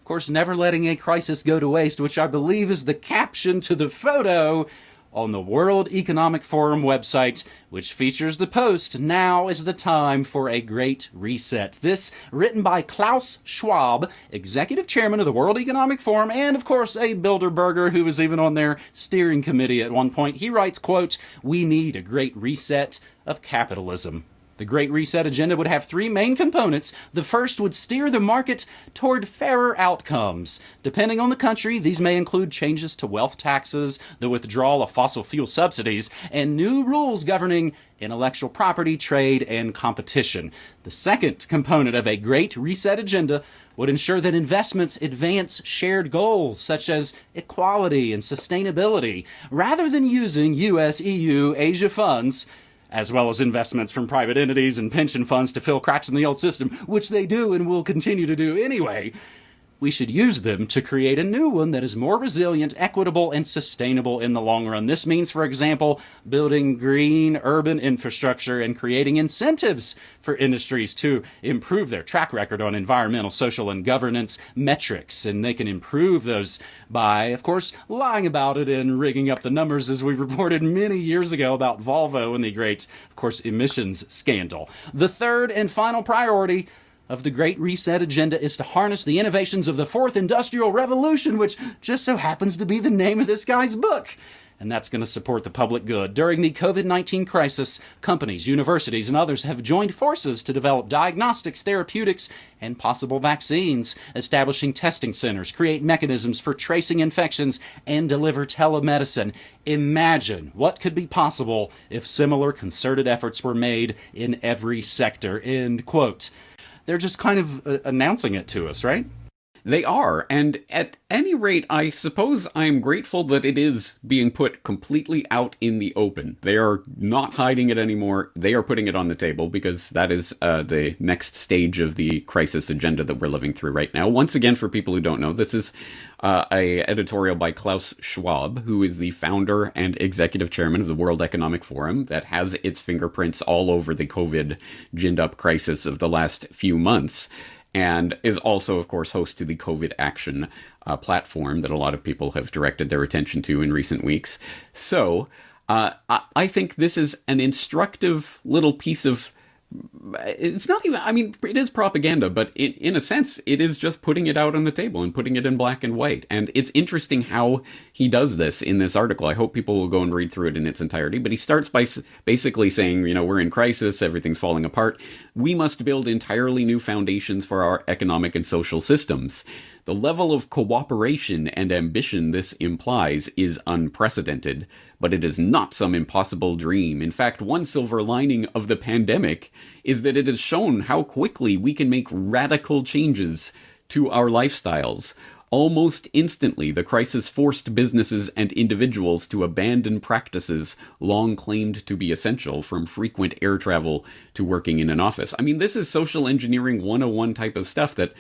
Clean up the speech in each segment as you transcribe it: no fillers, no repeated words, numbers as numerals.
course, never letting a crisis go to waste, which I believe is the caption to the photo on the World Economic Forum website, which features the post, "Now is the time for a great reset." This written by Klaus Schwab, executive chairman of the World Economic Forum, and of course a Bilderberger who was even on their steering committee at one point. He writes, quote, "We need a great reset of capitalism." The Great Reset agenda would have three main components. The first would steer the market toward fairer outcomes. Depending on the country, these may include changes to wealth taxes, the withdrawal of fossil fuel subsidies, and new rules governing intellectual property, trade, and competition. The second component of a Great Reset agenda would ensure that investments advance shared goals such as equality and sustainability, rather than using US, EU, Asia funds, as well as investments from private entities and pension funds to fill cracks in the old system, which they do and will continue to do anyway. We should use them to create a new one that is more resilient, equitable, and sustainable in the long run. This means, for example, building green urban infrastructure and creating incentives for industries to improve their track record on environmental, social, and governance metrics. And they can improve those by, of course, lying about it and rigging up the numbers, as we reported many years ago about Volvo and the great, of course, emissions scandal. The third and final priority of the Great Reset agenda is to harness the innovations of the Fourth Industrial Revolution, which just so happens to be the name of this guy's book. And that's going to support the public good. During the COVID-19 crisis, companies, universities, and others have joined forces to develop diagnostics, therapeutics, and possible vaccines, establishing testing centers, create mechanisms for tracing infections, and deliver telemedicine. Imagine what could be possible if similar concerted efforts were made in every sector. End quote. They're just kind of announcing it to us, right? They are, and at any rate, I suppose I'm grateful that it is being put completely out in the open. They are not hiding it anymore. They are putting it on the table, because that is the next stage of the crisis agenda that we're living through right now. Once again, for people who don't know, this is a editorial by Klaus Schwab, who is the founder and executive chairman of the World Economic Forum, that has its fingerprints all over the COVID ginned-up crisis of the last few months, and is also, of course, host to the COVID Action platform that a lot of people have directed their attention to in recent weeks. So I think this is an instructive little piece of... It's not even... I mean, it is propaganda, but in a sense, it is just putting it out on the table and putting it in black and white. And it's interesting how he does this in this article. I hope people will go and read through it in its entirety. But he starts by basically saying, you know, we're in crisis, everything's falling apart. We must build entirely new foundations for our economic and social systems. The level of cooperation and ambition this implies is unprecedented, but it is not some impossible dream. In fact, one silver lining of the pandemic is that it has shown how quickly we can make radical changes to our lifestyles. Almost instantly, the crisis forced businesses and individuals to abandon practices long claimed to be essential, from frequent air travel to working in an office. I mean, this is social engineering 101 type of stuff that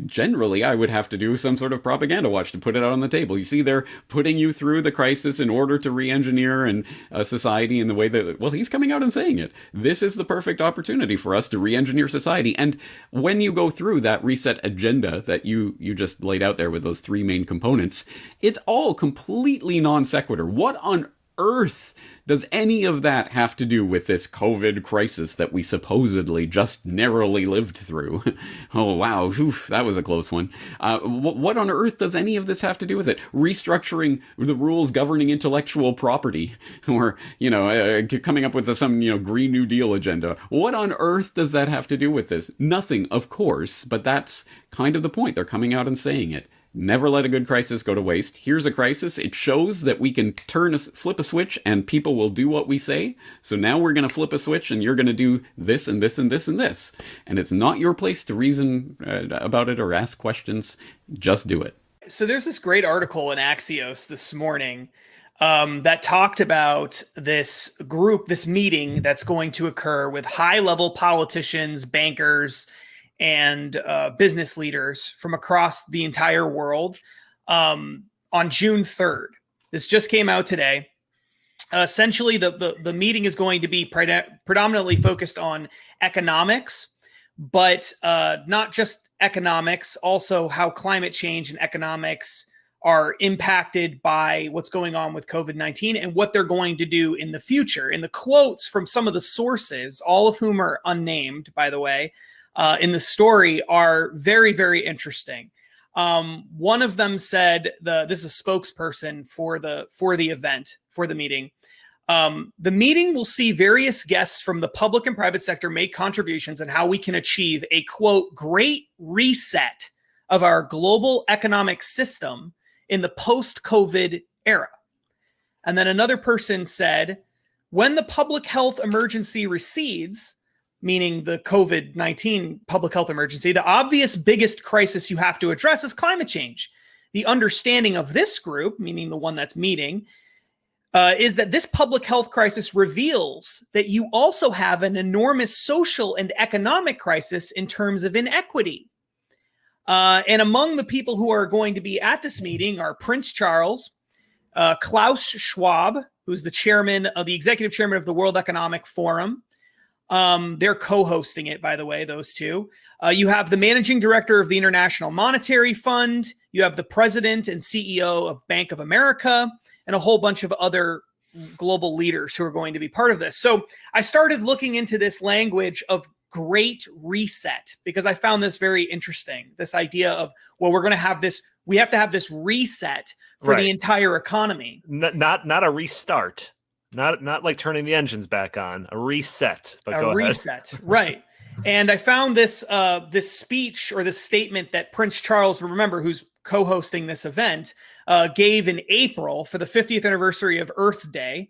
generally I would have to do some sort of propaganda watch to put it out on the table. You see, they're putting you through the crisis in order to re-engineer and society in the way that, well, he's coming out and saying it. This is the perfect opportunity for us to re-engineer society. And when you go through that reset agenda that you just laid out there with those three main components, it's all completely non sequitur. What on earth does any of that have to do with this COVID crisis that we supposedly just narrowly lived through? Oh, wow. Oof, that was a close one. What on earth does any of this have to do with it? Restructuring the rules governing intellectual property, or, you know, coming up with some, you know, Green New Deal agenda. What on earth does that have to do with this? Nothing, of course, but that's kind of the point. They're coming out and saying it. Never let a good crisis go to waste. Here's a crisis. It shows that we can flip a switch and people will do what we say. So now we're going to flip a switch and you're going to do this and this and this and this. And it's not your place to reason about it or ask questions. Just do it. So there's this great article in Axios this morning that talked about this group, this meeting that's going to occur with high-level politicians, bankers, and business leaders from across the entire world on June 3rd. This just came out today. Essentially, the meeting is going to be predominantly focused on economics, but not just economics, also how climate change and economics are impacted by what's going on with COVID-19 and what they're going to do in the future. And the quotes from some of the sources, all of whom are unnamed, by the way, in the story are very, very interesting. One of them said, this is a spokesperson for the event, for the meeting. The meeting will see various guests from the public and private sector make contributions on how we can achieve a, quote, great reset of our global economic system in the post-COVID era. And then another person said, when the public health emergency recedes, meaning the COVID-19 public health emergency, the obvious biggest crisis you have to address is climate change. The understanding of this group, meaning the one that's meeting, is that this public health crisis reveals that you also have an enormous social and economic crisis in terms of inequity. And among the people who are going to be at this meeting are Prince Charles, Klaus Schwab, who's the executive chairman of the World Economic Forum. They're co-hosting it, by the way, those two. You have the managing director of the International Monetary Fund. You have the president and CEO of Bank of America, and a whole bunch of other global leaders who are going to be part of this. So I started looking into this language of great reset because I found this very interesting. This idea of, well, we have to have this reset for the entire economy. Not a restart. Not like turning the engines back on. A reset. But go reset, right? And I found this speech or this statement that Prince Charles, remember, who's co-hosting this event, gave in April for the 50th anniversary of Earth Day.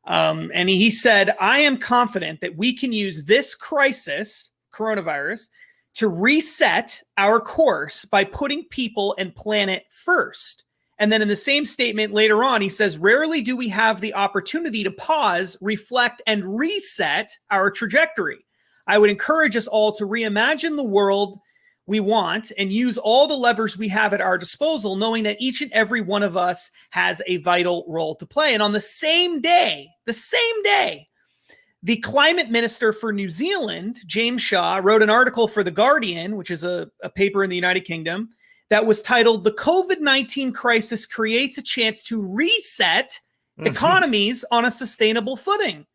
And he said, I am confident that we can use this crisis, coronavirus, to reset our course by putting people and planet first. And then in the same statement later on, he says, rarely do we have the opportunity to pause, reflect, and reset our trajectory. I would encourage us all to reimagine the world we want and use all the levers we have at our disposal, knowing that each and every one of us has a vital role to play. And on the same day, the climate minister for New Zealand, James Shaw, wrote an article for The Guardian, which is a paper in the United Kingdom, that was titled, "The COVID-19 Crisis Creates a Chance to Reset Economies on a Sustainable Footing."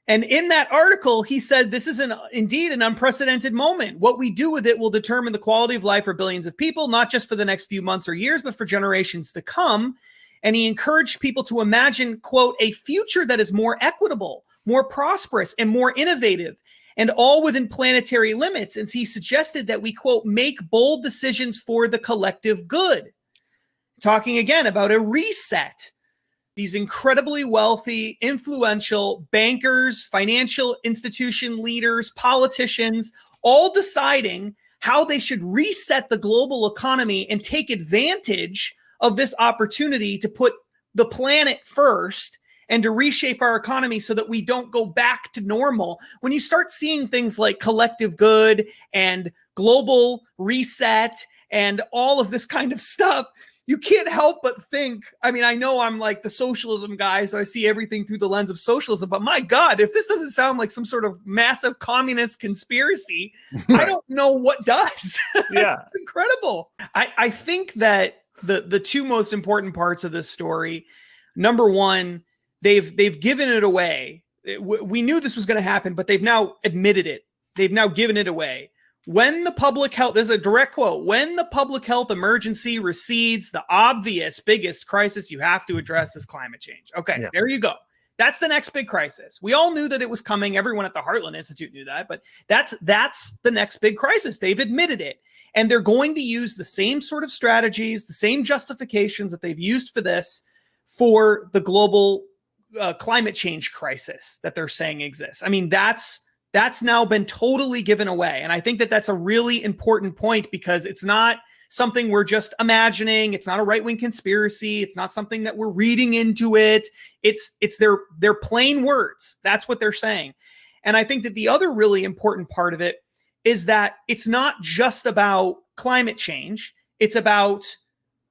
And in that article, he said, this is indeed an unprecedented moment. What we do with it will determine the quality of life for billions of people, not just for the next few months or years, but for generations to come. And he encouraged people to imagine, quote, a future that is more equitable, more prosperous, and more innovative, and all within planetary limits. And he suggested that we, quote, make bold decisions for the collective good. Talking again about a reset. These incredibly wealthy, influential bankers, financial institution leaders, politicians, all deciding how they should reset the global economy and take advantage of this opportunity to put the planet first and to reshape our economy so that we don't go back to normal. When you start seeing things like collective good and global reset and all of this kind of stuff, you can't help but think, I mean, I know I'm like the socialism guy, so I see everything through the lens of socialism, but my God, if this doesn't sound like some sort of massive communist conspiracy, I don't know what does. Yeah. It's incredible. I think that the two most important parts of this story, number one, they've given it away. We knew this was going to happen, but they've now admitted it. They've now given it away. When the public health, there's a direct quote, when the public health emergency recedes, the obvious biggest crisis you have to address is climate change. Okay, yeah. There you go. That's the next big crisis. We all knew that it was coming. Everyone at the Heartland Institute knew that, but that's the next big crisis. They've admitted it. And they're going to use the same sort of strategies, the same justifications that they've used for this for the global climate change crisis that they're saying exists. I mean, that's now been totally given away. And I think that that's a really important point because it's not something we're just imagining. It's not a right-wing conspiracy. It's not something that we're reading into it. It's their plain words. That's what they're saying. And I think that the other really important part of it is that it's not just about climate change. It's about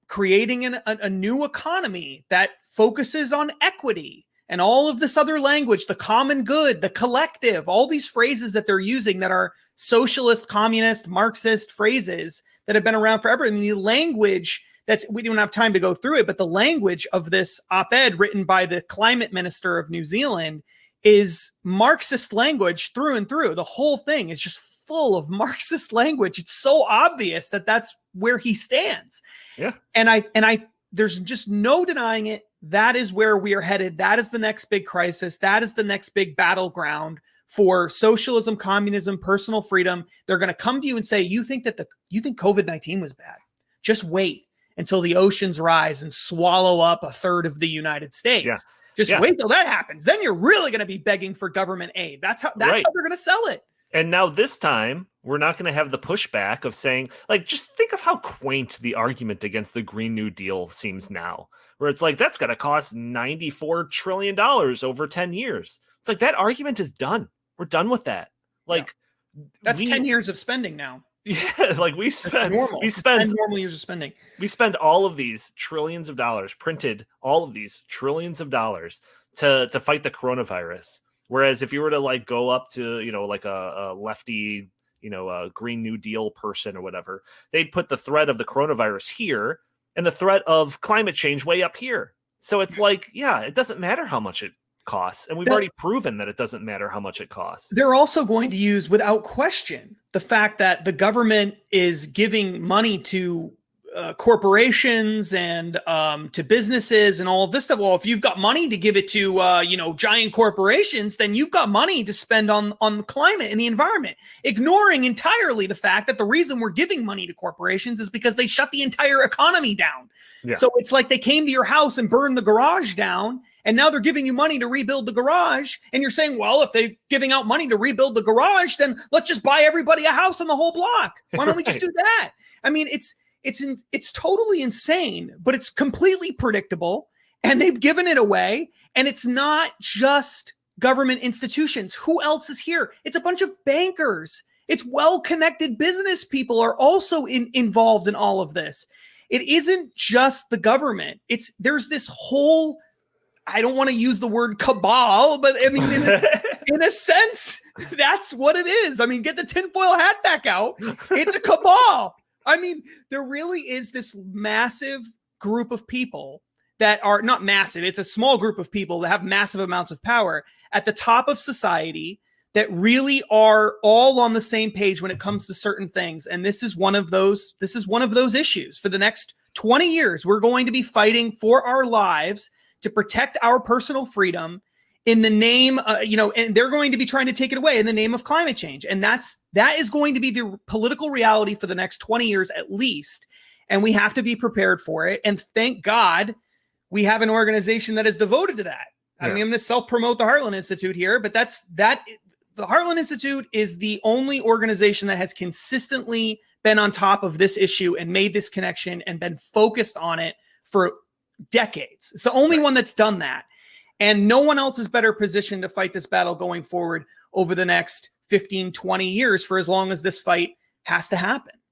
creating a new economy that focuses on equity and all of this other language, the common good, the collective, all these phrases that they're using that are socialist, communist, Marxist phrases that have been around forever. I mean, the language we don't have time to go through it, but the language of this op-ed written by the climate minister of New Zealand is Marxist language through and through. The whole thing is just full of Marxist language. It's so obvious that that's where he stands. Yeah. And there's just no denying it. That is where we are headed. That is the next big crisis. That is the next big battleground for socialism, communism, personal freedom. They're going to come to you and say, you think COVID-19 was bad? Just wait until the oceans rise and swallow up a third of the United States. Yeah. Just wait till that happens. Then you're really going to be begging for government aid. That's how they're going to sell it. And now this time, we're not going to have the pushback of saying, like, just think of how quaint the argument against the Green New Deal seems now, where it's like, that's going to cost $94 trillion over 10 years. It's like, that argument is done. We're done with that. Like, that's 10 years of spending now. Yeah, like we spend normal years of spending. We spend all of these trillions of dollars, printed all of these trillions of dollars to fight the coronavirus. Whereas if you were to like go up to, like a lefty, a Green New Deal person or whatever, they'd put the threat of the coronavirus here and the threat of climate change way up here. So it's like, yeah, it doesn't matter how much it costs. And we've already proven that it doesn't matter how much it costs. They're also going to use, without question, the fact that the government is giving money to corporations and to businesses and all of this stuff. Well, if you've got money to give it to, giant corporations, then you've got money to spend on the climate and the environment, ignoring entirely the fact that the reason we're giving money to corporations is because they shut the entire economy down. Yeah. So it's like they came to your house and burned the garage down, and now they're giving you money to rebuild the garage. And you're saying, well, if they're giving out money to rebuild the garage, then let's just buy everybody a house on the whole block. Why don't we just do that? I mean, it's totally insane, but it's completely predictable, and they've given it away. And it's not just government institutions. Who else is here? It's a bunch of bankers. It's well-connected business people are also involved in all of this. It isn't just the government. There's this whole, I don't want to use the word cabal, but I mean, in a sense, that's what it is. I mean, get the tinfoil hat back out. It's a cabal. I mean, there really is this massive group of people that are not massive. It's a small group of people that have massive amounts of power at the top of society that really are all on the same page when it comes to certain things. And this is one of those issues. For the next 20 years, we're going to be fighting for our lives to protect our personal freedom in the name, and they're going to be trying to take it away in the name of climate change. And that is going to be the political reality for the next 20 years at least. And we have to be prepared for it. And thank God we have an organization that is devoted to that. Yeah. I mean, I'm going to self-promote the Heartland Institute here, but the Heartland Institute is the only organization that has consistently been on top of this issue and made this connection and been focused on it for decades. It's the only one that's done that. And no one else is better positioned to fight this battle going forward over the next 15, 20 years for as long as this fight has to happen.